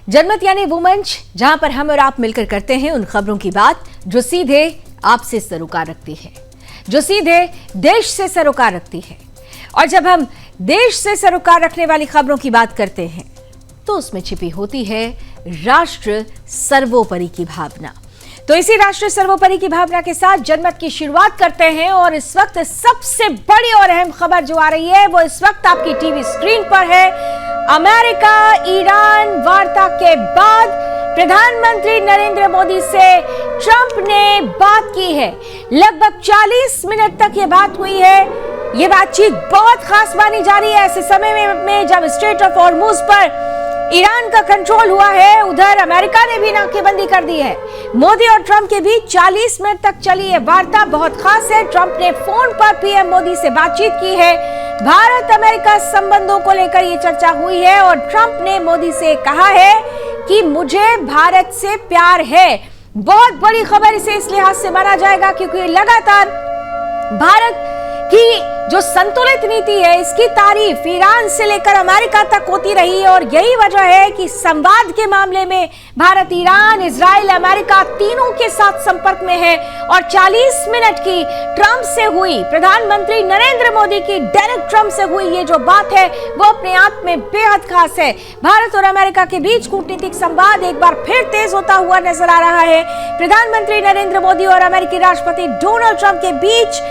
जनमत यानी वो मंच जहां पर हम और आप मिलकर करते हैं उन खबरों की बात जो सीधे आपसे सरोकार रखती है, जो सीधे देश से सरोकार रखती है। और जब हम देश से सरोकार रखने वाली खबरों की बात करते हैं तो उसमें छिपी होती है राष्ट्र सर्वोपरि की भावना। तो इसी राष्ट्र सर्वोपरि की भावना के साथ जनमत की शुरुआत करते हैं और इस वक्त सबसे बड़ी और अहम खबर जो आ रही है वो इस वक्त आपकी टीवी स्क्रीन पर है। अमेरिका ईरान वार्ता के बाद प्रधानमंत्री नरेंद्र मोदी से ट्रंप ने बात की है। लगभग 40 मिनट तक ये बात हुई है। ये बातचीत बहुत खास मानी जा रही है ऐसे समय में जब स्ट्रेट ऑफ हॉर्मुज पर ईरान का कंट्रोल हुआ है, उधर अमेरिका ने भी नाकेबंदी कर दी है। मोदी और ट्रंप के बीच 40 मिनट तक चली ये वार्ता बहुत खास है। ट्रंप ने फोन पर पीएम मोदी से बातचीत की है। भारत अमेरिका संबंधों को लेकर ये चर्चा हुई है और ट्रंप ने मोदी से कहा है कि मुझे भारत से प्यार है। बहुत बड़ी खबर इसे इस लिहाज से माना जाएगा क्योंकि लगातार भारत की जो संतुलित नीति है इसकी तारीफ ईरान से लेकर अमेरिका तक होती रही है और यही वजह है कि संवाद के मामले में भारत ईरान, इजराइल, अमेरिका तीनों के साथ संपर्क में है। और 40 मिनट की ट्रंप से हुई, प्रधानमंत्री नरेंद्र मोदी की डायरेक्ट ट्रंप से हुई ये जो बात है वो अपने आप में बेहद खास है। भारत और अमेरिका के बीच कूटनीतिक संवाद एक बार फिर तेज होता हुआ नजर आ रहा है। प्रधानमंत्री नरेंद्र मोदी और अमेरिकी राष्ट्रपति डोनाल्ड ट्रंप के बीच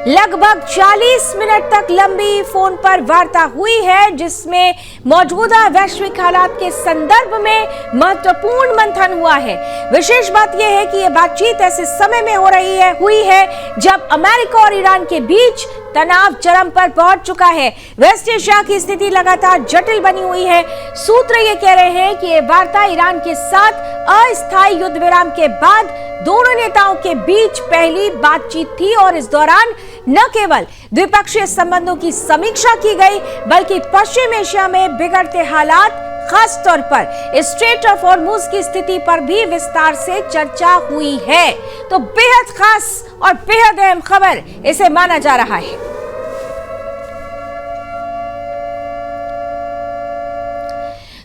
लगभग 40 मिनट तक लंबी फोन पर वार्ता हुई है जिसमें मौजूदा वैश्विक हालात के संदर्भ में महत्वपूर्ण मंथन हुआ है। विशेष बात यह है कि यह बातचीत ऐसे समय में हुई है जब अमेरिका और ईरान के बीच तनाव चरम पर पहुंच चुका है। वेस्ट एशिया की स्थिति लगातार जटिल बनी हुई है। सूत्र ये कह रहे हैं कि यह वार्ता ईरान के साथ अस्थायी युद्ध विराम के बाद दोनों नेताओं के बीच पहली बातचीत थी और इस दौरान न केवल द्विपक्षीय संबंधों की समीक्षा की गई बल्कि पश्चिम एशिया में बिगड़ते हालात, खास तौर पर स्ट्रेट ऑफ हॉर्मुज की स्थिति पर भी विस्तार से चर्चा हुई है। तो बेहद खास और बेहद अहम खबर इसे माना जा रहा है।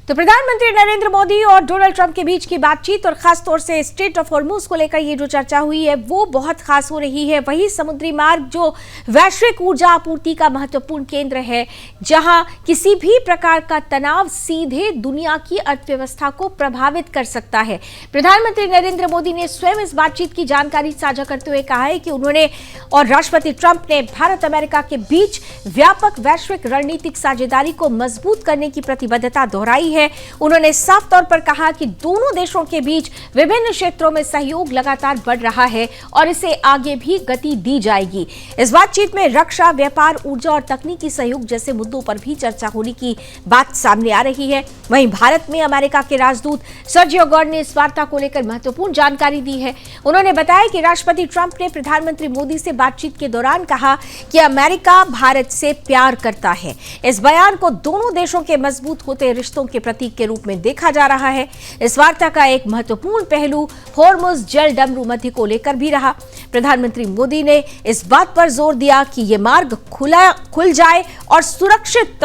तो प्रधानमंत्री नरेंद्र मोदी और डोनाल्ड ट्रंप के बीच की बातचीत और खास तौर से स्ट्रेट ऑफ हॉर्मुज को लेकर ये जो चर्चा हुई है वो बहुत खास हो रही है। वही समुद्री मार्ग जो वैश्विक ऊर्जा आपूर्ति का महत्वपूर्ण केंद्र है, जहां किसी भी प्रकार का तनाव सीधे दुनिया की अर्थव्यवस्था को प्रभावित कर सकता है। प्रधानमंत्री नरेंद्र मोदी ने स्वयं इस बातचीत की जानकारी साझा करते हुए कहा है कि उन्होंने और राष्ट्रपति ट्रंप ने भारत अमेरिका के बीच व्यापक वैश्विक रणनीतिक साझेदारी को मजबूत करने की प्रतिबद्धता दोहराई है। उन्होंने साफ तौर पर कहा कि दोनों देशों के बीच विभिन्न क्षेत्रों में सहयोग लगातार बढ़ रहा है और इसे आगे भी गति दी जाएगी। इस बातचीत में रक्षा, व्यापार, ऊर्जा और तकनीकी सहयोग जैसे मुद्दों पर भी चर्चा होने की बात सामने आ रही है। वहीं भारत में अमेरिका के राजदूत सर्जियो गॉर्ड ने इस वार्ता को लेकर महत्वपूर्ण जानकारी दी है। उन्होंने बताया कि राष्ट्रपति ट्रंप ने प्रधानमंत्री मोदी से बातचीत के दौरान कहा कि अमेरिका भारत से प्यार करता है। इस बयान को दोनों देशों के मजबूत होते रिश्तों के प्रतीक के रूप में देखा जा रहा है। इस वार्ता का एक महत्वपूर्ण पहलू हॉर्मुज जल डमरू मध्य को लेकर भी रहा। प्रधानमंत्री मोदी ने इस बात पर जोर दिया कि यह मार्ग खुल जाए और सुरक्षित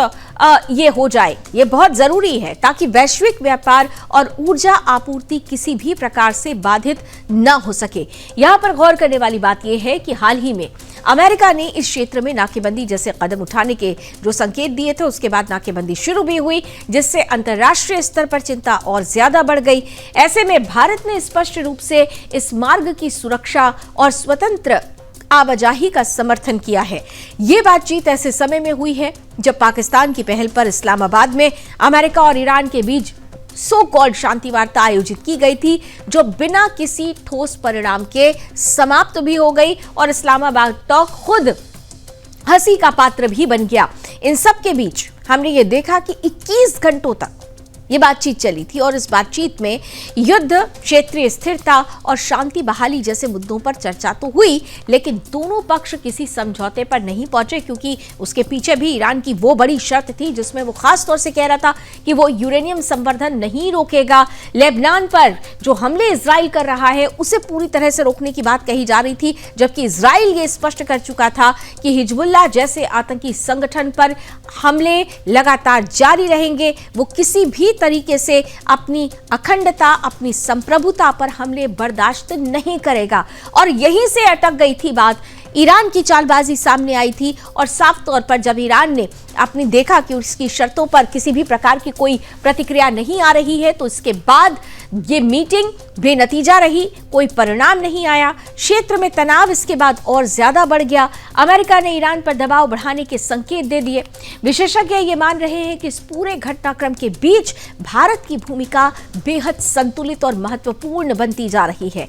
ये हो जाए। ये बहुत जरूरी है ताकि वैश्विक व्यापार और ऊर्जा आपूर्ति किसी भी प्रकार से बाधित न हो सके। यहां पर गौर करने वाली बात यह है कि हाल ही में अमेरिका ने इस क्षेत्र में नाकेबंदी जैसे कदम उठाने के जो संकेत दिए थे उसके बाद नाकेबंदी शुरू भी हुई जिससे अंतर्राष्ट्रीय स्तर पर चिंता और ज्यादा बढ़ गई। ऐसे में भारत ने स्पष्ट रूप से इस मार्ग की सुरक्षा और स्वतंत्र आवाजाही का समर्थन किया है। ये बातचीत ऐसे समय में हुई है जब पाकिस्तान की पहल पर इस्लामाबाद में अमेरिका और ईरान के बीच सो कॉल्ड शांति वार्ता आयोजित की गई थी जो बिना किसी ठोस परिणाम के समाप्त भी हो गई और इस्लामाबाद टॉक खुद हंसी का पात्र भी बन गया। इन सब के बीच हमने ये देखा कि 21 घंटों तक ये बातचीत चली थी और इस बातचीत में युद्ध, क्षेत्रीय स्थिरता और शांति बहाली जैसे मुद्दों पर चर्चा तो हुई लेकिन दोनों पक्ष किसी समझौते पर नहीं पहुंचे क्योंकि उसके पीछे भी ईरान की वो बड़ी शर्त थी जिसमें वो खास तौर से कह रहा था कि वो यूरेनियम संवर्धन नहीं रोकेगा। लेबनान पर जो हमले इजराइल कर रहा है उसे पूरी तरह से रोकने की बात कही जा रही थी जबकि इजराइल ये स्पष्ट कर चुका था कि हिजबुल्लाह जैसे आतंकी संगठन पर हमले लगातार जारी रहेंगे, वो किसी भी तरीके से अपनी अखंडता, अपनी संप्रभुता पर हमले बर्दाश्त नहीं करेगा। और यहीं से अटक गई थी बात। ईरान की चालबाजी सामने आई थी और साफ तौर पर जब ईरान ने अपनी देखा कि उसकी शर्तों पर किसी भी प्रकार की कोई प्रतिक्रिया नहीं आ रही है, तो इसके बाद ये मीटिंग बेनतीजा रही, कोई परिणाम नहीं आया। क्षेत्र में तनाव इसके बाद और ज्यादा बढ़ गया। अमेरिका ने ईरान पर दबाव बढ़ाने के संकेत दे दिए। विशेषज्ञ ये मान रहे हैं कि इस पूरे घटनाक्रम के बीच भारत की भूमिका बेहद संतुलित और महत्वपूर्ण बनती जा रही है।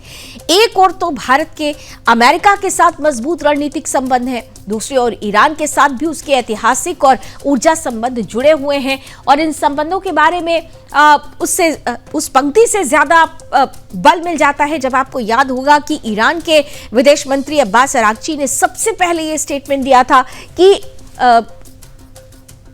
एक ओर तो भारत के अमेरिका के साथ मजबूत रणनीतिक संबंध है, दूसरी ओर ईरान के साथ भी उसके ऐतिहासिक और ऊर्जा संबंध जुड़े हुए हैं। और इन संबंधों के बारे में उस पंक्ति से ज्यादा बल मिल जाता है जब आपको याद होगा कि ईरान के विदेश मंत्री अब्बास अरागची ने सबसे पहले ये स्टेटमेंट दिया था कि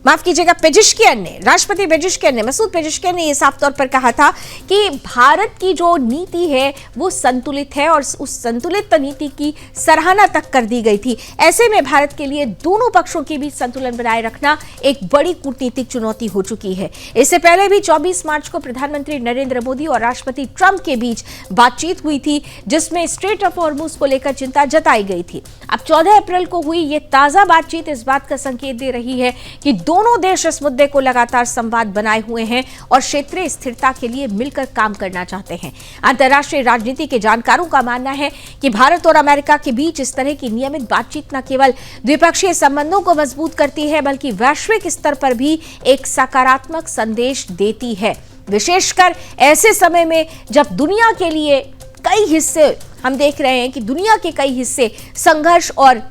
माफ कीजिएगा, राष्ट्रपति पेजिशकियन ने, मसूद पेजिशकियन ने यह साफ तौर पर कहा था कि भारत की जो नीति है वो संतुलित है और उस संतुलित नीति की सराहना तक कर दी गई थी। ऐसे में भारत के लिए दोनों पक्षों के बीच संतुलन बनाए रखना एक बड़ी कूटनीतिक चुनौती हो चुकी है। इससे पहले भी 24 मार्च को प्रधानमंत्री नरेंद्र मोदी और राष्ट्रपति ट्रंप के बीच बातचीत हुई थी, जिसमें स्ट्रेट ऑफ हॉर्मुज को लेकर चिंता जताई गई थी। अब 14 अप्रैल को हुई ये ताजा बातचीत इस बात का संकेत दे रही है कि दोनों देश इस मुद्दे को लगातार संवाद बनाए हुए हैं और क्षेत्रीय स्थिरता के लिए मिलकर काम करना चाहते हैं। अंतर्राष्ट्रीय राजनीति के जानकारों का मानना है कि भारत और अमेरिका के बीच इस तरह की नियमित बातचीत न केवल द्विपक्षीय संबंधों को मजबूत करती है, बल्कि वैश्विक स्तर पर भी एक सकारात्मक संदेश देती है, विशेषकर ऐसे समय में जब दुनिया के लिए कई हिस्से, हम देख रहे हैं कि दुनिया के कई हिस्से संघर्ष और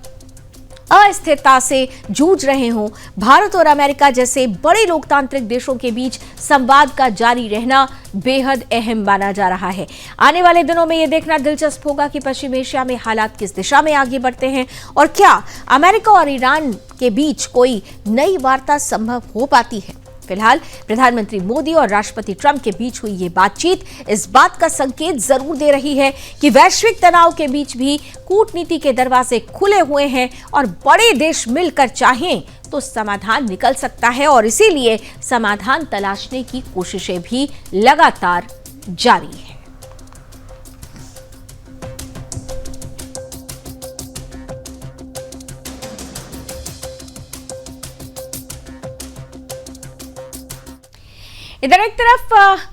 अस्थिरता से जूझ रहे हों। भारत और अमेरिका जैसे बड़े लोकतांत्रिक देशों के बीच संवाद का जारी रहना बेहद अहम माना जा रहा है। आने वाले दिनों में यह देखना दिलचस्प होगा कि पश्चिम एशिया में हालात किस दिशा में आगे बढ़ते हैं और क्या अमेरिका और ईरान के बीच कोई नई वार्ता संभव हो पाती है। फिलहाल प्रधानमंत्री मोदी और राष्ट्रपति ट्रंप के बीच हुई ये बातचीत इस बात का संकेत जरूर दे रही है कि वैश्विक तनाव के बीच भी कूटनीति के दरवाजे खुले हुए हैं और बड़े देश मिलकर चाहें तो समाधान निकल सकता है और इसीलिए समाधान तलाशने की कोशिशें भी लगातार जारी है। इधर एक तरफ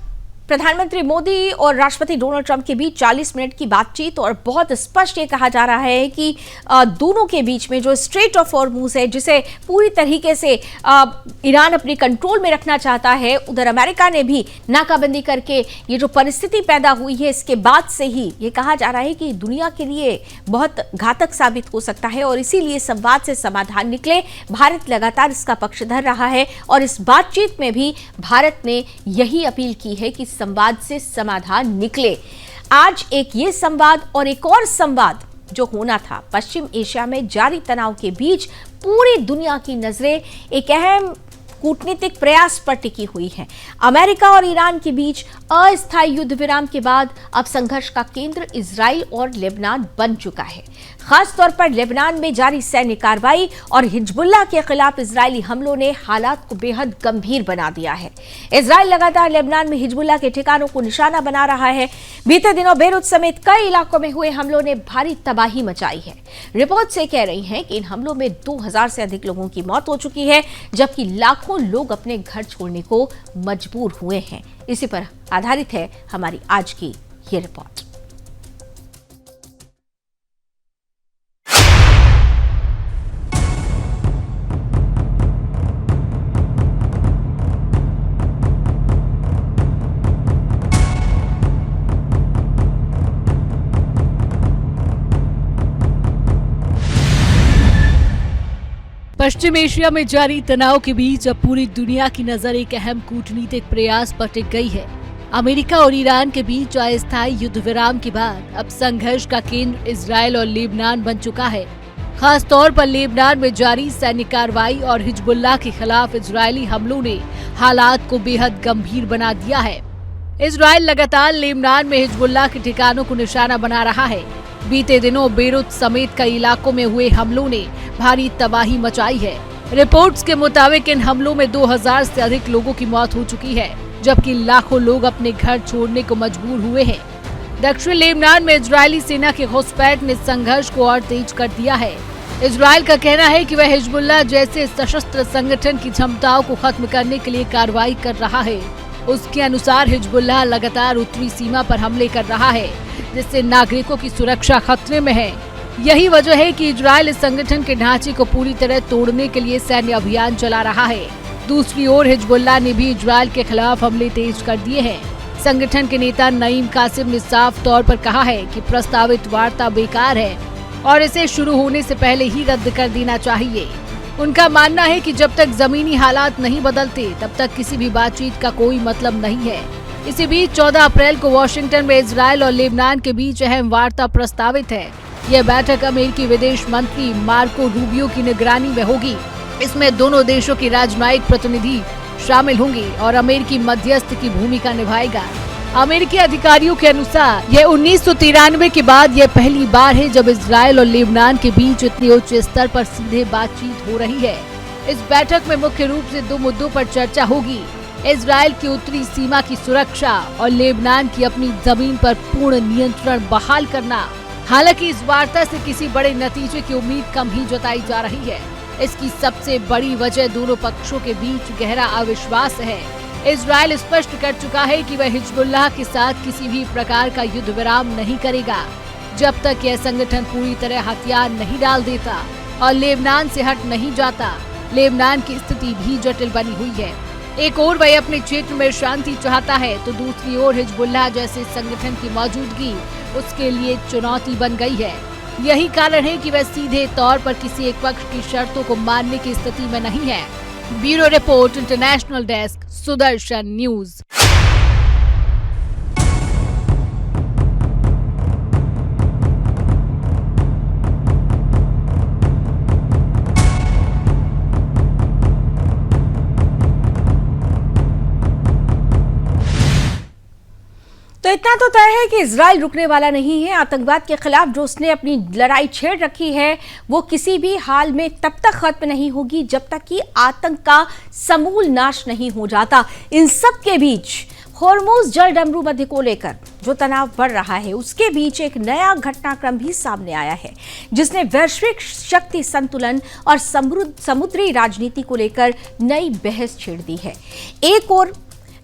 प्रधानमंत्री मोदी और राष्ट्रपति डोनाल्ड ट्रंप के बीच 40 मिनट की बातचीत और बहुत स्पष्ट ये कहा जा रहा है कि दोनों के बीच में जो स्ट्रेट ऑफ हॉर्मुज है, जिसे पूरी तरीके से ईरान अपने कंट्रोल में रखना चाहता है, उधर अमेरिका ने भी नाकाबंदी करके ये जो परिस्थिति पैदा हुई है, इसके बाद से ही ये कहा जा रहा है कि दुनिया के लिए बहुत घातक साबित हो सकता है और इसीलिए संवाद से समाधान निकले। भारत लगातार इसका पक्षधर रहा है और इस बातचीत में भी भारत ने यही अपील की है कि संवाद से समाधान निकले। आज एक ये संवाद और एक और संवाद जो होना था, पश्चिम एशिया में जारी तनाव के बीच पूरी दुनिया की नजरें एक अहम कूटनीतिक प्रयास पर टिकी हुई है। अमेरिका और ईरान के बीच अस्थायी युद्ध विराम के बाद अब संघर्ष का केंद्र इजराइल और लेबनान बन चुका है। खासतौर पर लेबनान में जारी सैन्य कार्रवाई और हिजबुल्लाह के खिलाफ इजरायली हमलों ने हालात को बेहद गंभीर बना दिया है। इजराइल लगातार लेबनान में हिजबुल्लाह के ठिकानों को निशाना बना रहा है। बीते दिनों बेरूत समेत कई इलाकों में हुए हमलों ने भारी तबाही मचाई है। रिपोर्ट से कह रही हैं कि इन हमलों में 2000 से अधिक लोगों की मौत हो चुकी है, जबकि लाखों लोग अपने घर छोड़ने को मजबूर हुए हैं। इसी पर आधारित है हमारी आज की ये रिपोर्ट। पश्चिम एशिया में जारी तनाव के बीच अब पूरी दुनिया की नजर एक अहम कूटनीतिक प्रयास पर टिक गई है। अमेरिका और ईरान के बीच अस्थायी युद्ध विराम के बाद अब संघर्ष का केंद्र इजराइल और लेबनान बन चुका है। खास तौर पर लेबनान में जारी सैन्य कार्रवाई और हिजबुल्लाह के खिलाफ इजरायली हमलों ने हालात को बेहद गंभीर बना दिया है। इजराइल लगातार लेबनान में हिजबुल्लाह के ठिकानों को निशाना बना रहा है। बीते दिनों बेरूत समेत कई इलाकों में हुए हमलों ने भारी तबाही मचाई है। रिपोर्ट्स के मुताबिक इन हमलों में 2000 से अधिक लोगों की मौत हो चुकी है, जबकि लाखों लोग अपने घर छोड़ने को मजबूर हुए हैं। दक्षिण लेबनान में इजरायली सेना की घुसपैठ ने संघर्ष को और तेज कर दिया है। इजरायल का कहना है कि वह हिजबुल्लाह जैसे सशस्त्र संगठन की क्षमताओं को खत्म करने के लिए कार्रवाई कर रहा है। उसके अनुसार हिजबुल्लाह लगातार उत्तरी सीमा पर हमले कर रहा है, जिससे नागरिकों की सुरक्षा खतरे में है। यही वजह है कि इजरायल इस संगठन के ढांचे को पूरी तरह तोड़ने के लिए सैन्य अभियान चला रहा है। दूसरी ओर हिजबुल्लाह ने भी इजरायल के खिलाफ हमले तेज कर दिए हैं। संगठन के नेता नईम कासिम ने साफ तौर पर कहा है कि प्रस्तावित वार्ता बेकार है और इसे शुरू होने से पहले ही रद्द कर देना चाहिए। उनका मानना है कि जब तक जमीनी हालात नहीं बदलते तब तक किसी भी बातचीत का कोई मतलब नहीं है। इसी बीच 14 अप्रैल को वॉशिंगटन में इजरायल और लेबनान के बीच अहम वार्ता प्रस्तावित है। यह बैठक अमेरिकी विदेश मंत्री मार्को रूबियो की निगरानी में होगी। इसमें दोनों देशों के राजनयिक प्रतिनिधि शामिल होंगे और अमेरिकी मध्यस्थ की भूमिका निभाएगा। अमेरिकी अधिकारियों के अनुसार यह 1993 के बाद यह पहली बार है जब इजरायल और लेबनान के बीच इतने उच्च स्तर पर सीधे बातचीत हो रही है। इस बैठक में मुख्य रूप से 2 मुद्दों पर चर्चा होगी: इजरायल की उत्तरी सीमा की सुरक्षा और लेबनान की अपनी जमीन पर पूर्ण नियंत्रण बहाल करना। हालांकि इस वार्ता से किसी बड़े नतीजे की उम्मीद कम ही जताई जा रही है। इसकी सबसे बड़ी वजह दोनों पक्षों के बीच गहरा अविश्वास है। इजरायल स्पष्ट कर चुका है कि वह हिजबुल्लाह के साथ किसी भी प्रकार का युद्ध विराम नहीं करेगा जब तक यह संगठन पूरी तरह हथियार नहीं डाल देता और लेबनान से हट नहीं जाता। लेबनान की स्थिति भी जटिल बनी हुई है। एक ओर वह अपने क्षेत्र में शांति चाहता है तो दूसरी ओर हिजबुल्लाह जैसे संगठन की मौजूदगी उसके लिए चुनौती बन गई है। यही कारण है कि वह सीधे तौर पर किसी एक पक्ष की शर्तों को मानने की स्थिति में नहीं है। Bureau report, international desk, Sudarshan news. तो इतना तो तय है कि इजराइल रुकने वाला नहीं है। आतंकवाद के खिलाफ जो उसने अपनी लड़ाई छेड़ रखी है वो किसी भी हाल में तब तक खत्म नहीं होगी जब तक कि आतंक का समूल नाश नहीं हो जाता। इन सब के बीच होर्मुज जल डमरू मध्य को लेकर जो तनाव बढ़ रहा है उसके बीच एक नया घटनाक्रम भी सामने आया है जिसने वैश्विक शक्ति संतुलन और समुद्री राजनीति को लेकर नई बहस छेड़ दी है। एक और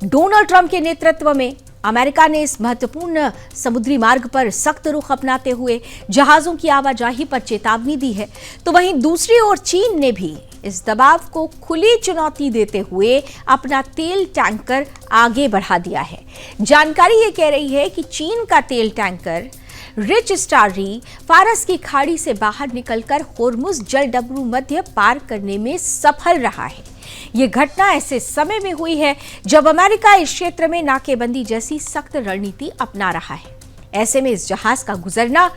डोनाल्ड ट्रंप के नेतृत्व में अमेरिका ने इस महत्वपूर्ण समुद्री मार्ग पर सख्त रुख अपनाते हुए जहाजों की आवाजाही पर चेतावनी दी है, तो वहीं दूसरी ओर चीन ने भी इस दबाव को खुली चुनौती देते हुए अपना तेल टैंकर आगे बढ़ा दिया है। जानकारी ये कह रही है कि चीन का तेल टैंकर रिच स्टारी फारस की खाड़ी से बाहर निकलकर होर्मुज जल डमरू मध्य पार करने में सफल रहा है। ये घटना ऐसे समय में हुई है जब अमेरिका इस क्षेत्र में नाकेबंदी जैसी सख्त रणनीति अपना रहा है। ऐसे में इस जहाज का गुजरना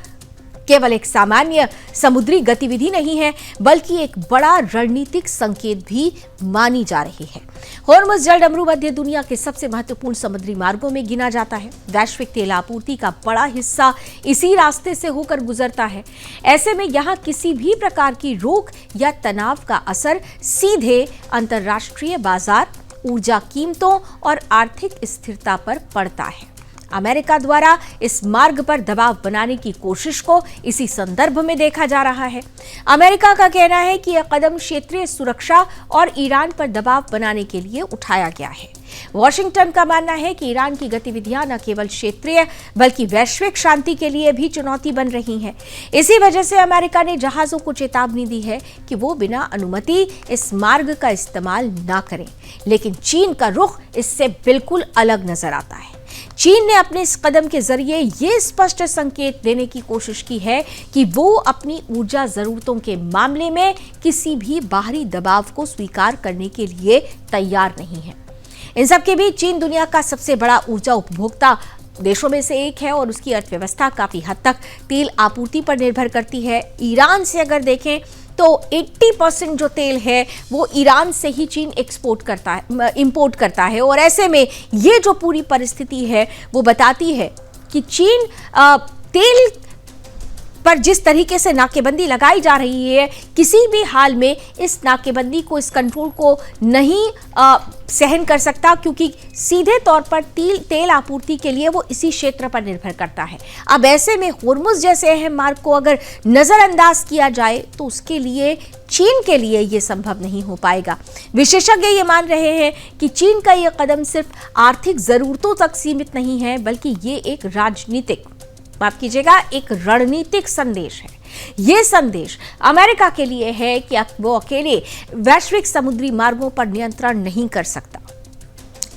केवल एक सामान्य समुद्री गतिविधि नहीं है बल्कि एक बड़ा रणनीतिक संकेत भी मानी जा रही है। होर्मुज जल डमरू मध्य दुनिया के सबसे महत्वपूर्ण समुद्री मार्गों में गिना जाता है। वैश्विक तेल आपूर्ति का बड़ा हिस्सा इसी रास्ते से होकर गुजरता है। ऐसे में यहाँ किसी भी प्रकार की रोक या तनाव का असर सीधे अंतर्राष्ट्रीय बाजार, ऊर्जा कीमतों और आर्थिक स्थिरता पर पड़ता है। अमेरिका द्वारा इस मार्ग पर दबाव बनाने की कोशिश को इसी संदर्भ में देखा जा रहा है। अमेरिका का कहना है कि यह कदम क्षेत्रीय सुरक्षा और ईरान पर दबाव बनाने के लिए उठाया गया है। वॉशिंगटन का मानना है कि ईरान की गतिविधियां न केवल क्षेत्रीय बल्कि वैश्विक शांति के लिए भी चुनौती बन रही हैं। इसी वजह से अमेरिका ने जहाजों को चेतावनी दी है कि वो बिना अनुमति इस मार्ग का इस्तेमाल न करें। लेकिन चीन का रुख इससे बिल्कुल अलग नजर आता है। चीन ने अपने इस कदम के जरिए ये स्पष्ट संकेत देने की कोशिश की है कि वो अपनी ऊर्जा जरूरतों के मामले में किसी भी बाहरी दबाव को स्वीकार करने के लिए तैयार नहीं है। इन सब के बीच चीन दुनिया का सबसे बड़ा ऊर्जा उपभोक्ता देशों में से एक है और उसकी अर्थव्यवस्था काफी हद तक तेल आपूर्ति पर निर्भर करती है। ईरान से अगर देखें तो 80% जो तेल है वो ईरान से ही चीन इंपोर्ट करता है और ऐसे में ये जो पूरी परिस्थिति है वो बताती है कि चीन तेल पर जिस तरीके से नाकेबंदी लगाई जा रही है, किसी भी हाल में इस नाकेबंदी को, इस कंट्रोल को नहीं सहन कर सकता, क्योंकि सीधे तौर पर तेल आपूर्ति के लिए वो इसी क्षेत्र पर निर्भर करता है। अब ऐसे में होर्मुज जैसे अहम मार्ग को अगर नजरअंदाज किया जाए तो उसके लिए, चीन के लिए ये संभव नहीं हो पाएगा। विशेषज्ञ ये मान रहे हैं कि चीन का ये कदम सिर्फ आर्थिक जरूरतों तक सीमित नहीं है, बल्कि ये एक राजनीतिक, माफ कीजिएगा, एक रणनीतिक संदेश है। ये संदेश अमेरिका के लिए है कि वो अकेले वैश्विक समुद्री मार्गों पर नियंत्रण नहीं कर सकता।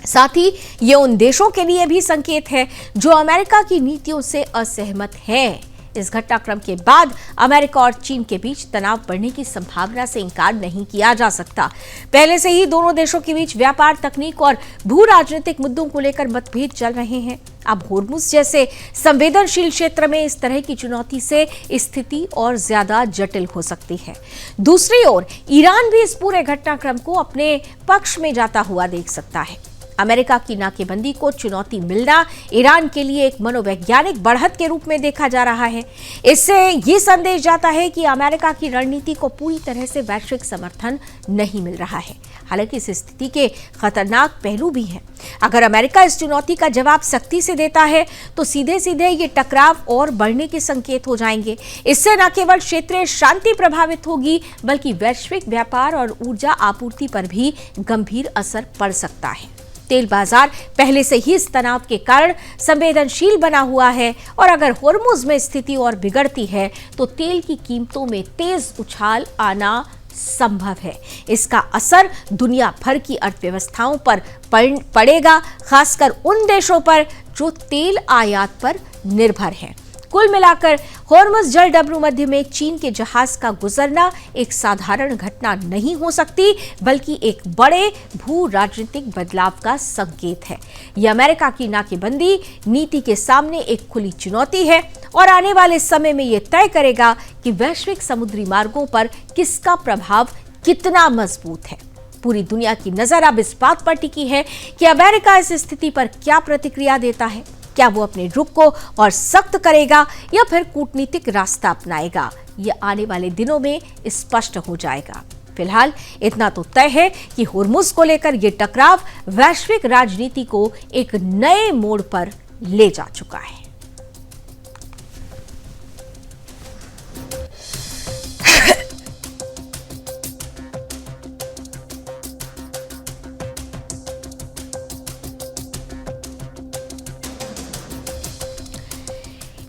साथ ही ये उन देशों के लिए भी संकेत है जो अमेरिका की नीतियों से असहमत हैं। इस घटनाक्रम के बाद अमेरिका और चीन के बीच तनाव बढ़ने की संभावना से इंकार नहीं किया जा सकता। पहले से ही दोनों देशों के बीच व्यापार, तकनीक और भू राजनीतिक मुद्दों को लेकर मतभेद चल रहे हैं। अब होर्मुज जैसे संवेदनशील क्षेत्र में इस तरह की चुनौती से स्थिति और ज्यादा जटिल हो सकती है। दूसरी ओर ईरान भी इस पूरे घटनाक्रम को अपने पक्ष में जाता हुआ देख सकता है। अमेरिका की नाकेबंदी को चुनौती मिलना ईरान के लिए एक मनोवैज्ञानिक बढ़त के रूप में देखा जा रहा है। इससे ये संदेश जाता है कि अमेरिका की रणनीति को पूरी तरह से वैश्विक समर्थन नहीं मिल रहा है। हालांकि इस स्थिति के खतरनाक पहलू भी हैं। अगर अमेरिका इस चुनौती का जवाब सख्ती से देता है तो सीधे सीधे ये टकराव और बढ़ने के संकेत हो जाएंगे। इससे न केवल क्षेत्रीय शांति प्रभावित होगी, बल्कि वैश्विक व्यापार और ऊर्जा आपूर्ति पर भी गंभीर असर पड़ सकता है। तेल बाजार पहले से ही इस तनाव के कारण संवेदनशील बना हुआ है और अगर होर्मुज में स्थिति और बिगड़ती है तो तेल की कीमतों में तेज उछाल आना संभव है। इसका असर दुनिया भर की अर्थव्यवस्थाओं पर पड़ेगा, खासकर उन देशों पर जो तेल आयात पर निर्भर हैं। कुल मिलाकर होर्मुज जल डबरू मध्य में चीन के जहाज का गुजरना एक साधारण घटना नहीं हो सकती, बल्कि एक बड़े भू राजनीतिक बदलाव का संकेत है। यह अमेरिका की नाकेबंदी नीति के सामने एक खुली चुनौती है और आने वाले समय में यह तय करेगा कि वैश्विक समुद्री मार्गों पर किसका प्रभाव कितना मजबूत है। पूरी दुनिया की नजर अब इस बात पर टिकी है कि अमेरिका इस स्थिति पर क्या प्रतिक्रिया देता है। क्या वो अपने रुख को और सख्त करेगा या फिर कूटनीतिक रास्ता अपनाएगा? ये आने वाले दिनों में स्पष्ट हो जाएगा। फिलहाल इतना तो तय है कि होर्मुज को लेकर ये टकराव वैश्विक राजनीति को एक नए मोड़ पर ले जा चुका है।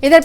इधर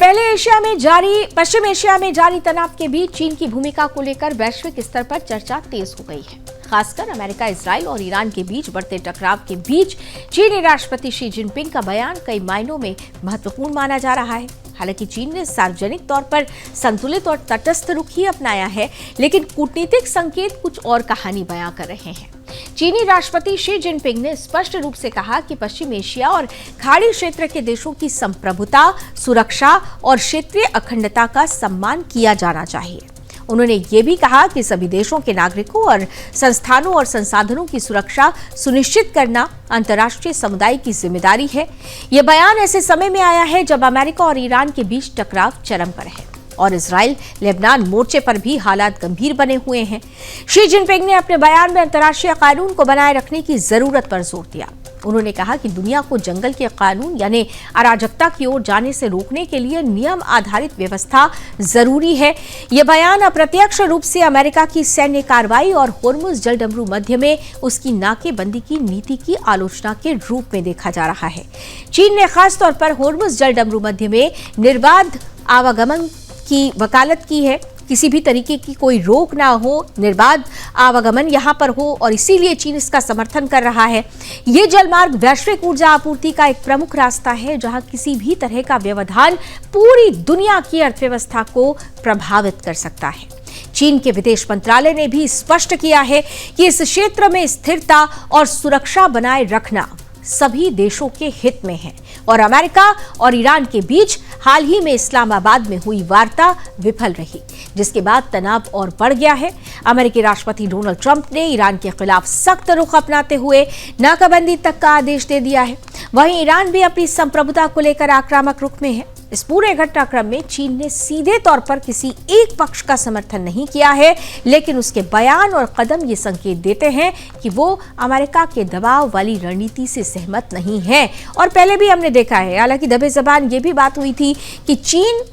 पश्चिम एशिया में जारी तनाव के बीच चीन की भूमिका को लेकर वैश्विक स्तर पर चर्चा तेज हो गई है। खासकर अमेरिका, इजराइल और ईरान के बीच बढ़ते टकराव के बीच चीनी राष्ट्रपति शी जिनपिंग का बयान कई मायनों में महत्वपूर्ण माना जा रहा है। हालांकि चीन ने सार्वजनिक तौर पर संतुलित और तटस्थ रुख ही अपनाया है, लेकिन कूटनीतिक संकेत कुछ और कहानी बयां कर रहे हैं। चीनी राष्ट्रपति शी जिनपिंग ने स्पष्ट रूप से कहा कि पश्चिम एशिया और खाड़ी क्षेत्र के देशों की संप्रभुता, सुरक्षा और क्षेत्रीय अखंडता का सम्मान किया जाना चाहिए। उन्होंने ये भी कहा कि सभी देशों के नागरिकों और संस्थानों और संसाधनों की सुरक्षा सुनिश्चित करना अंतर्राष्ट्रीय समुदाय की जिम्मेदारी है। यह बयान ऐसे समय में आया है जब अमेरिका और ईरान के बीच टकराव चरम पर है और इजराइल लेबनान मोर्चे पर भी हालात गंभीर बने हुए हैं। शी जिनपिंग ने अपने बयान में अंतर्राष्ट्रीय कानून को बनाए रखने की जरूरत पर जोर दिया। उन्होंने कहा कि दुनिया को जंगल के कानून यानी अराजकता की ओर जाने से रोकने के लिए नियम आधारित व्यवस्था जरूरी है। यह बयान अप्रत्यक्ष रूप से अमेरिका की सैन्य कार्रवाई और होर्मुज जल डमरू मध्य में उसकी नाकेबंदी की नीति की आलोचना के रूप में देखा जा रहा है। चीन ने खासतौर पर होर्मुज जल डमरू मध्य में निर्बाध आवागमन की वकालत की है। किसी भी तरीके की कोई रोक ना हो, निर्बाध आवागमन यहां पर हो और इसीलिए चीन इसका समर्थन कर रहा है। ये जलमार्ग वैश्विक ऊर्जा आपूर्ति का एक प्रमुख रास्ता है जहां किसी भी तरह का व्यवधान पूरी दुनिया की अर्थव्यवस्था को प्रभावित कर सकता है। चीन के विदेश मंत्रालय ने भी स्पष्ट किया है कि इस क्षेत्र में स्थिरता और सुरक्षा बनाए रखना सभी देशों के हित में है और अमेरिका और ईरान के बीच हाल ही में इस्लामाबाद में हुई वार्ता विफल रही, जिसके बाद तनाव और बढ़ गया है। अमेरिकी राष्ट्रपति डोनाल्ड ट्रंप ने ईरान के खिलाफ सख्त रुख अपनाते हुए नाकाबंदी तक का आदेश दे दिया है। वहीं ईरान भी अपनी संप्रभुता को लेकर आक्रामक रुख में है। इस पूरे घटनाक्रम में चीन ने सीधे तौर पर किसी एक पक्ष का समर्थन नहीं किया है, लेकिन उसके बयान और कदम ये संकेत देते हैं कि वो अमेरिका के दबाव वाली रणनीति से सहमत नहीं है। और पहले भी हमने देखा है, हालांकि दबे जबान ये भी बात हुई थी कि चीन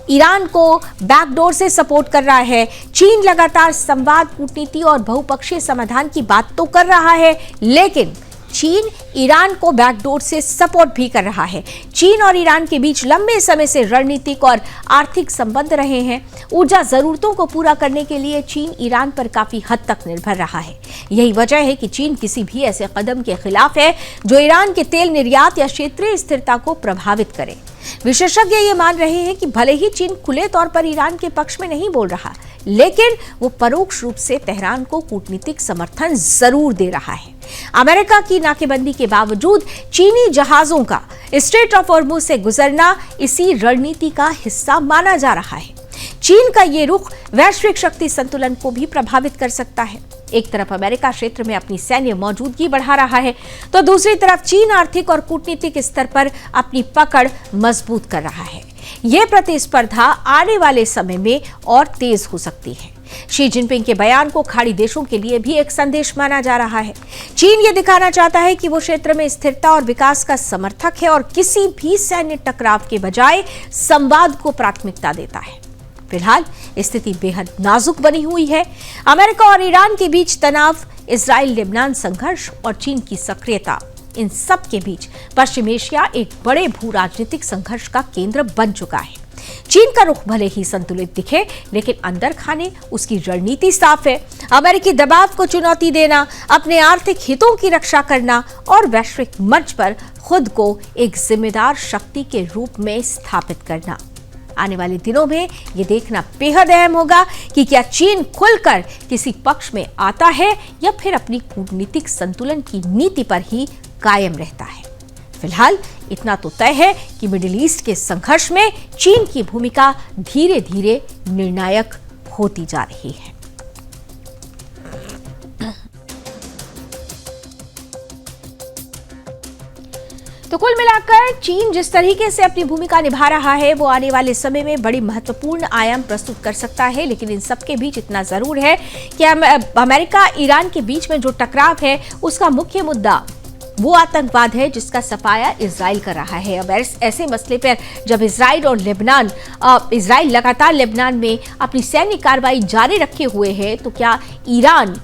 ईरान को बैकडोर से सपोर्ट कर रहा है। चीन लगातार संवाद, कूटनीति और बहुपक्षीय समाधान की बात तो कर रहा है, लेकिन चीन ईरान को बैकडोर से सपोर्ट भी कर रहा है। चीन और ईरान के बीच लंबे समय से रणनीतिक और आर्थिक संबंध रहे हैं। ऊर्जा जरूरतों को पूरा करने के लिए चीन ईरान पर काफी हद तक निर्भर रहा है। यही वजह है कि चीन किसी भी ऐसे कदम के खिलाफ है जो ईरान के तेल निर्यात या क्षेत्रीय स्थिरता को प्रभावित करे। विशेषज्ञ ये मान रहे हैं कि भले ही चीन खुले तौर पर ईरान के पक्ष में नहीं बोल रहा, लेकिन वो परोक्ष रूप से तेहरान को कूटनीतिक समर्थन जरूर दे रहा है। अमेरिका की नाकेबंदी के बावजूद चीनी जहाजों का स्ट्रेट ऑफ हॉर्मुज से गुजरना इसी रणनीति का हिस्सा माना जा रहा है। चीन का ये रुख वैश्विक शक्ति संतुलन को भी प्रभावित कर सकता है। एक तरफ अमेरिका क्षेत्र में अपनी सैन्य मौजूदगी बढ़ा रहा है, तो दूसरी तरफ चीन आर्थिक और कूटनीतिक स्तर पर अपनी पकड़ मजबूत कर रहा है। यह प्रतिस्पर्धा आने वाले समय में और तेज हो सकती है। शी जिनपिंग के बयान को खाड़ी देशों के लिए भी एक संदेश माना जा रहा है। चीन ये दिखाना चाहता है कि वो क्षेत्र में स्थिरता और विकास का समर्थक है और किसी भी सैन्य टकराव के बजाय संवाद को प्राथमिकता देता है। फिलहाल स्थिति बेहद नाजुक बनी हुई है। अमेरिका और ईरान के बीच तनाव, इजराइल लेबनान संघर्ष और चीन की सक्रियता, इन सब के बीच पश्चिम एशिया एक बड़े भू राजनीतिक संघर्ष का केंद्र बन चुका है। चीन का रुख भले ही संतुलित दिखे, लेकिन अंदर खाने उसकी रणनीति साफ है। अमेरिकी दबाव को चुनौती देना, अपने आर्थिक हितों की रक्षा करना और वैश्विक मंच पर खुद को एक जिम्मेदार शक्ति के रूप में स्थापित करना। आने वाले दिनों में ये देखना बेहद अहम होगा कि क्या चीन खुलकर किसी पक्ष में आता है या फिर अपनी कूटनीतिक संतुलन की नीति पर ही कायम रहता है। फिलहाल इतना तो तय है कि मिडिल ईस्ट के संघर्ष में चीन की भूमिका धीरे धीरे निर्णायक होती जा रही है। तो कुल मिलाकर चीन जिस तरीके से अपनी भूमिका निभा रहा है, वो आने वाले समय में बड़ी महत्वपूर्ण आयाम प्रस्तुत कर सकता है। लेकिन इन सबके बीच इतना जरूर है कि अमेरिका ईरान के बीच में जो टकराव है, उसका मुख्य मुद्दा वो आतंकवाद है जिसका सफाया इजराइल कर रहा है। अब ऐसे मसले पर जब इजराइल लगातार लेबनान में अपनी सैन्य कार्रवाई जारी रखे हुए है, तो क्या ईरान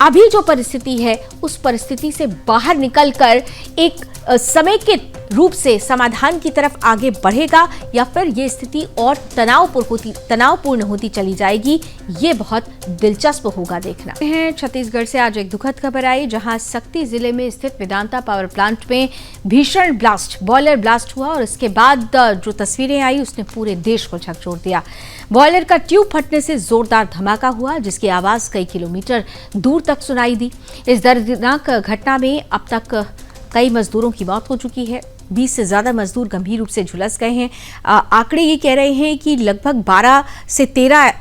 अभी जो परिस्थिति है उस परिस्थिति से बाहर निकलकर एक समेकित रूप से समाधान की तरफ आगे बढ़ेगा या फिर ये स्थिति और तनावपूर्ण होती चली जाएगी? ये बहुत दिलचस्प होगा देखना। छत्तीसगढ़ से आज एक दुखद खबर आई, जहां सक्ती जिले में स्थित वेदांता पावर प्लांट में भीषण बॉयलर ब्लास्ट हुआ और इसके बाद जो तस्वीरें आई उसने पूरे देश को झकझोर दिया। बॉयलर का ट्यूब फटने से जोरदार धमाका हुआ, जिसकी आवाज कई किलोमीटर दूर तक सुनाई दी। इस दर्दनाक घटना में अब तक कई मजदूरों की मौत हो चुकी है। 20 से ज्यादा मजदूर गंभीर रूप से झुलस गए हैं। आंकड़े ये कह रहे हैं कि लगभग 12 से 13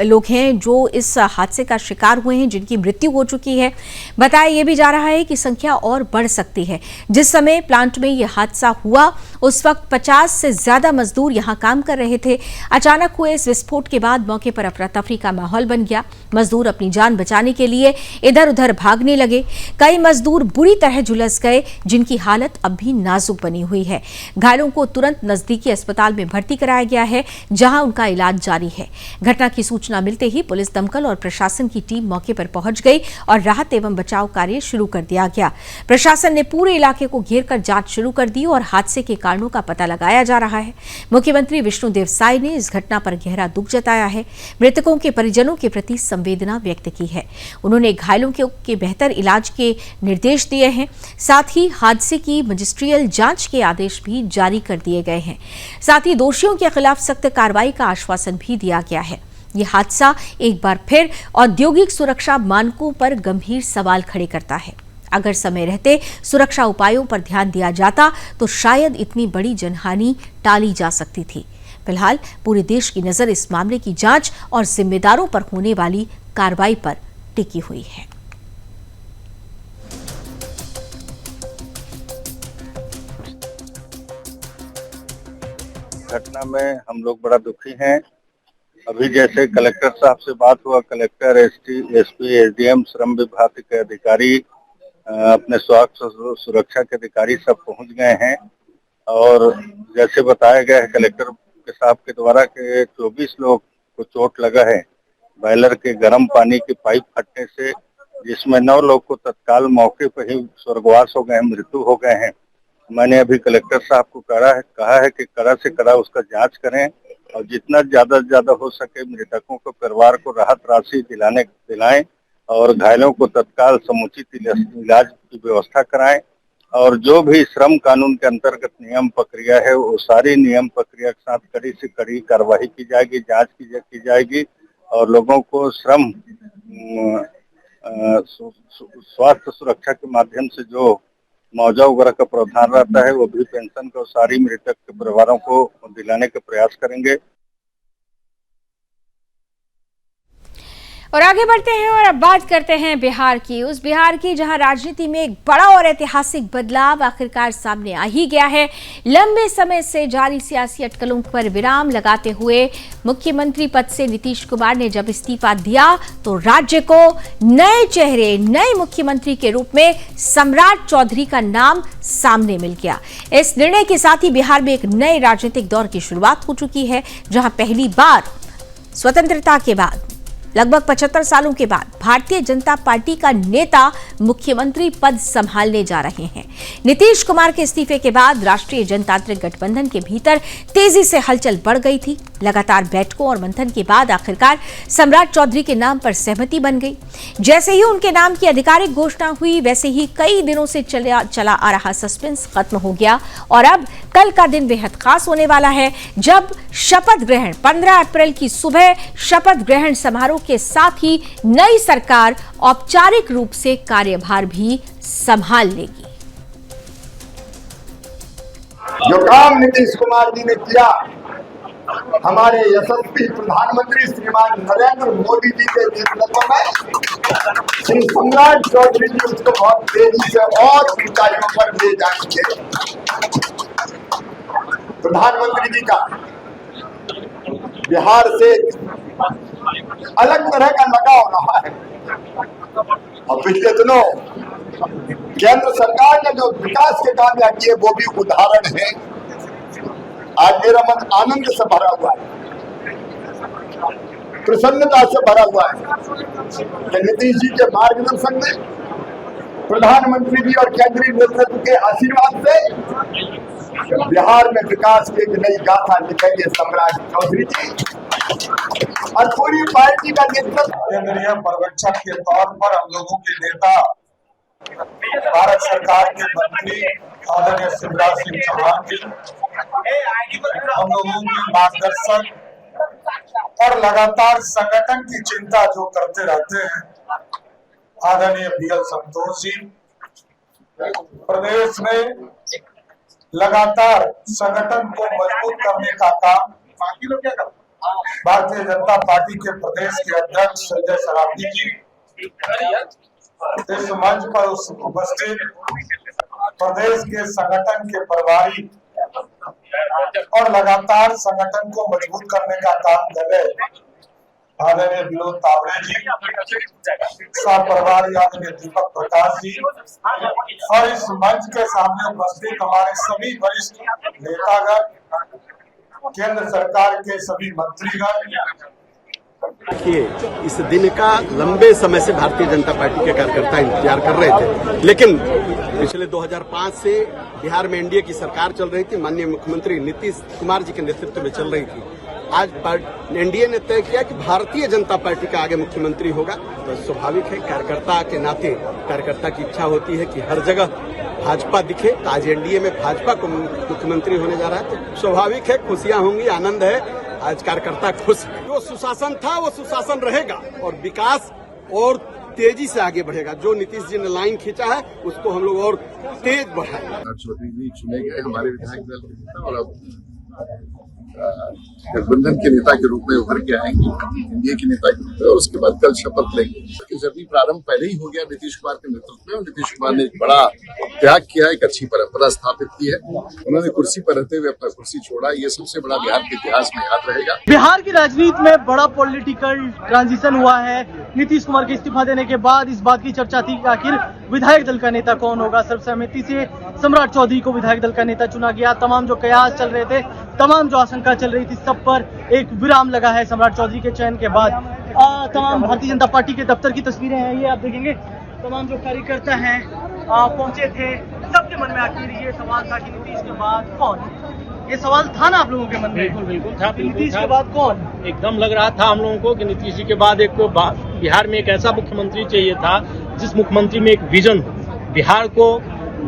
लोग हैं जो इस हादसे का शिकार हुए हैं, जिनकी मृत्यु हो चुकी है। बताया ये भी जा रहा है कि संख्या और बढ़ सकती है। जिस समय प्लांट में यह हादसा हुआ उस वक्त 50 से ज्यादा मजदूर यहां काम कर रहे थे। अचानक हुए इस विस्फोट के बाद मौके पर अफरा तफरी का माहौल बन गया। मजदूर अपनी जान बचाने के लिए इधर उधर भागने लगे। कई मजदूर बुरी तरह झुलस गए, जिनकी हालत अब भी नाजुक बनी हुई है। घायलों को तुरंत नजदीकी अस्पताल में भर्ती कराया गया है, जहां उनका इलाज जारी है। घटना की सूचना मिलते ही पुलिस, दमकल और प्रशासन की टीम मौके पर पहुंच गई और राहत एवं बचाव कार्य शुरू कर दिया गया। प्रशासन ने पूरे इलाके को घेरकर जांच शुरू कर दी और हादसे के कारणों का पता लगाया जा रहा है। मुख्यमंत्री विष्णुदेव साय ने इस घटना पर गहरा दुख जताया है। मृतकों के परिजनों के प्रति संवेदना व्यक्त की है। उन्होंने घायलों के बेहतर इलाज के निर्देश दिए हैं। साथ ही हादसे की मजिस्ट्रियल जांच के आदेश भी जारी कर दिए गए हैं। साथ ही दोषियों के खिलाफ सख्त कार्रवाई का आश्वासन भी दिया गया है। यह हादसा एक बार फिर औद्योगिक सुरक्षा मानकों पर गंभीर सवाल खड़े करता है। अगर समय रहते सुरक्षा उपायों पर ध्यान दिया जाता तो शायद इतनी बड़ी जनहानि टाली जा सकती थी। फिलहाल पूरे देश की नजर इस मामले की जांच और जिम्मेदारों पर होने वाली कार्रवाई पर टिकी हुई है। घटना में हम लोग बड़ा दुखी हैं। अभी जैसे कलेक्टर साहब से बात हुआ, कलेक्टर, एसपी, एसडीएम, श्रम विभाग के अधिकारी, अपने स्वास्थ्य सुरक्षा के अधिकारी सब पहुंच गए हैं। और जैसे बताया गया है कलेक्टर के साहब के द्वारा कि 24 लोग को चोट लगा है बॉयलर के गर्म पानी की पाइप फटने से, जिसमें 9 लोग को तत्काल मौके पर ही स्वर्गवास हो गए, मृत्यु हो गए हैं। मैंने अभी कलेक्टर साहब को कहा है कि कड़ा से कड़ा उसका जांच करें और जितना ज्यादा से ज्यादा हो सके मृतकों को परिवार को राहत राशि दिलाएं और घायलों को तत्काल समुचित इलाज की व्यवस्था कराएं। और जो भी श्रम कानून के अंतर्गत नियम प्रक्रिया है वो सारी नियम प्रक्रिया के साथ कड़ी से कड़ी कार्रवाई की जाएगी, जांच की जाएगी और लोगों को श्रम स्वास्थ्य सुरक्षा के माध्यम से जो मुआवजा वगैरह का प्रावधान रहता है वो भी पेंशन को सारी मृतक के परिवारों को दिलाने का प्रयास करेंगे। और आगे बढ़ते हैं और अब बात करते हैं बिहार की, उस बिहार की जहां राजनीति में एक बड़ा और ऐतिहासिक बदलाव आखिरकार सामने आ ही गया है। लंबे समय से जारी सियासी अटकलों पर विराम लगाते हुए मुख्यमंत्री पद से नीतीश कुमार ने जब इस्तीफा दिया तो राज्य को नए चेहरे, नए मुख्यमंत्री के रूप में सम्राट चौधरी का नाम सामने मिल गया। इस निर्णय के साथ ही बिहार में एक नए राजनीतिक दौर की शुरुआत हो चुकी है, जहां पहली बार स्वतंत्रता के बाद लगभग 75 सालों के बाद भारतीय जनता पार्टी का नेता मुख्यमंत्री पद संभालने जा रहे हैं। नीतीश कुमार के इस्तीफे के बाद राष्ट्रीय जनतांत्रिक गठबंधन के भीतर तेजी से हलचल बढ़ गई थी। लगातार बैठकों और मंथन के बाद आखिरकार सम्राट चौधरी के नाम पर सहमति बन गई। जैसे ही उनके नाम की आधिकारिक घोषणा हुई वैसे ही कई दिनों से चला आ रहा सस्पेंस खत्म हो गया और अब कल का दिन बेहद खास होने वाला है, जब शपथ ग्रहण 15 अप्रैल की सुबह शपथ ग्रहण समारोह के साथ ही नई सरकार औपचारिक रूप से कार्यभार भी संभाल लेगी। जो काम नीतीश कुमार जी ने किया, हमारे यशस्वी प्रधानमंत्री श्रीमान नरेंद्र मोदी जी के नेतृत्व में श्री सम्राट चौधरी जी उसको बहुत तेजी से और ऊंचाइयों पर ले जाएंगे। प्रधानमंत्री जी का बिहार से अलग तरह का लगाव रहा है और पिछले दिनों केंद्र सरकार ने जो विकास के काम किए वो भी उदाहरण है। आज मेरा मन आनंद से भरा हुआ है, प्रसन्नता से भरा हुआ है कि नीतीश जी के मार्गदर्शन में, प्रधानमंत्री जी और केंद्रीय नेतृत्व के आशीर्वाद से बिहार में विकास की एक नई गाथा लिखेंगे सम्राट चौधरी जी और पूरी पार्टी का नेतृत्व। केंद्रीय पर्यवेक्षक के तौर पर हम लोगों के नेता, भारत सरकार के मंत्री आदरणीय शिवराज सिंह चौहान जी, हम लोगों के मार्गदर्शन और लगातार संगठन की चिंता जो करते रहते हैं आदरणीय बीएल संतोष जी, प्रदेश में लगातार संगठन को मजबूत करने का काम भारतीय जनता पार्टी के प्रदेश के अध्यक्ष संजय सरावगी जी, इस मंच पर उपस्थित प्रदेश के संगठन के प्रभारी और लगातार संगठन को मजबूत करने का काम कर रहे आदरणीय विनोद तावड़े जी, सह प्रभारी आदरणीय दीपक प्रकाश जी और इस मंच के सामने उपस्थित हमारे सभी वरिष्ठ नेतागण, केंद्र सरकार के सभी मंत्रीगण। इस दिन का लंबे समय से भारतीय जनता पार्टी के कार्यकर्ता इंतजार कर रहे थे, लेकिन पिछले 2005 से बिहार में एनडीए की सरकार चल रही थी, माननीय मुख्यमंत्री नीतीश कुमार जी के नेतृत्व में चल रही थी। आज एनडीए ने तय किया कि भारतीय जनता पार्टी का आगे मुख्यमंत्री होगा, तो स्वाभाविक है कार्यकर्ता के नाते कार्यकर्ता की इच्छा होती है कि हर जगह भाजपा दिखे। तो आज एनडीए में भाजपा को मुख्यमंत्री होने जा रहा है, तो स्वाभाविक है खुशियां होंगी, आनंद है, आज कार्यकर्ता खुश है। जो सुशासन था वो सुशासन रहेगा और विकास और तेजी से आगे बढ़ेगा। जो नीतीश जी ने लाइन खींचा है उसको हम लोग और तेज बढ़ाएंगे। चौधरी जी चुने गए हमारे विधायक दल के नेता और अब गठबंधन के नेता के रूप में उभर के आएंगे, एनडीए के नेता के रूप में, और उसके बाद कल शपथ लेंगे। जर्नी प्रारंभ पहले ही हो गया नीतीश कुमार के नेतृत्व में, और नीतीश कुमार ने एक बड़ा त्याग किया, एक अच्छी परंपरा स्थापित की है। उन्होंने कुर्सी पर रहते हुए अपना कुर्सी छोड़ा, ये सबसे बड़ा बिहार के इतिहास में याद रहेगा। बिहार की राजनीति में बड़ा पॉलिटिकल ट्रांजिशन हुआ है। नीतीश कुमार के इस्तीफा देने के बाद इस बात की चर्चा थी कि आखिर विधायक दल का नेता कौन होगा। सर्वसम्मति से सम्राट चौधरी को विधायक दल का नेता चुना गया। तमाम जो कयास चल रहे थे, तमाम जो आशंका चल रही थी, सब पर एक विराम लगा है सम्राट चौधरी के चयन के बाद। तमाम भारतीय जनता पार्टी के दफ्तर की तस्वीरें हैं, ये आप देखेंगे। तमाम जो कार्यकर्ता हैं पहुंचे थे। सबके मन में आखिर ये सवाल था कि नीतीश के बाद कौन। ये सवाल था ना आप लोगों के मन में? बिल्कुल था। नीतीश के बाद कौन? एकदम लग रहा था हम लोगों को कि नीतीश जी के बाद एक बिहार में एक ऐसा मुख्यमंत्री चाहिए था जिस मुख्यमंत्री में एक विजन हो, बिहार को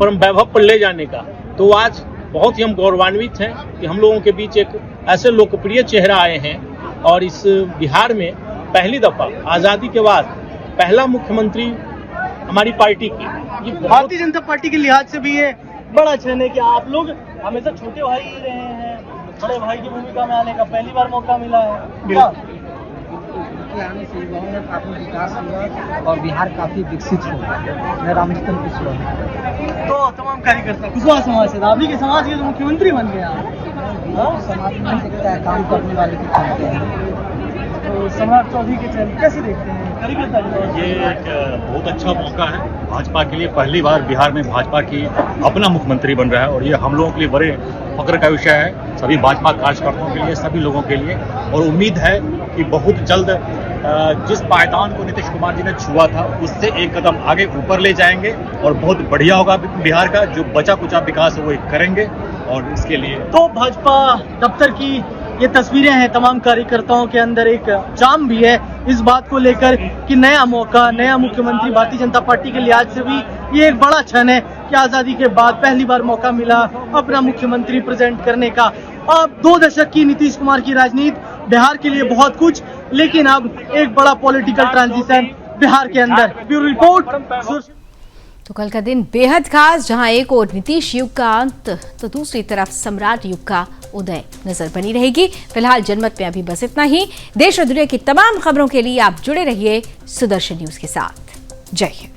परम वैभव पर ले जाने का। तो आज बहुत ही हम गौरवान्वित हैं कि हम लोगों के बीच एक ऐसे लोकप्रिय चेहरा आए हैं, और इस बिहार में पहली दफा आजादी के बाद पहला मुख्यमंत्री हमारी पार्टी की। ये भारतीय जनता पार्टी के लिहाज से भी ये बड़ा क्षण है कि आप लोग हमेशा छोटे भाई ही रहे हैं, बड़े भाई की भूमिका में आने का पहली बार मौका मिला है। आने से युवाओं में काफी विकास हुआ और बिहार काफी विकसित हुआ। मैं रामजीतन कुशवाहा, तो तमाम कार्यकर्ता कुशवाहा समाज से, आप ही के समाज के मुख्यमंत्री बन गए आप। समाज में दिखता है काम करने वाले के चलते हैं। तो सम्राट चौधरी के चयन कैसे देखते हैं कार्यकर्ता? ये एक बहुत अच्छा मौका है भाजपा के लिए। पहली बार बिहार में भाजपा की अपना मुख्यमंत्री बन रहा है, और ये हम लोगों के लिए बड़े फक्र का विषय है, सभी भाजपा कार्यकर्ताओं के लिए, सभी लोगों के लिए। और उम्मीद है कि बहुत जल्द जिस पायदान को नीतीश कुमार जी ने छुआ था उससे एक कदम आगे ऊपर ले जाएंगे, और बहुत बढ़िया होगा बिहार का। जो बचा कुचा विकास है वो करेंगे, और इसके लिए तो भाजपा दफ्तर की ये तस्वीरें हैं। तमाम कार्यकर्ताओं के अंदर एक जाम भी है इस बात को लेकर कि नया मौका, नया मुख्यमंत्री। भारतीय जनता पार्टी के लिहाज से भी ये एक बड़ा क्षण है कि आजादी के बाद पहली बार मौका मिला अपना मुख्यमंत्री प्रेजेंट करने का। अब 2 दशक की नीतीश कुमार की राजनीति, बिहार के लिए बहुत कुछ, लेकिन अब एक बड़ा पॉलिटिकल ट्रांजिशन बिहार के अंदर। Bureau report. तो कल का दिन बेहद खास, जहां एक और नीतीश युग का अंत तो दूसरी तरफ सम्राट युग का उदय नजर बनी रहेगी। फिलहाल जनमत में अभी बस इतना ही। देश और दुनिया की तमाम खबरों के लिए आप जुड़े रहिए सुदर्शन न्यूज के साथ। जय हिंद।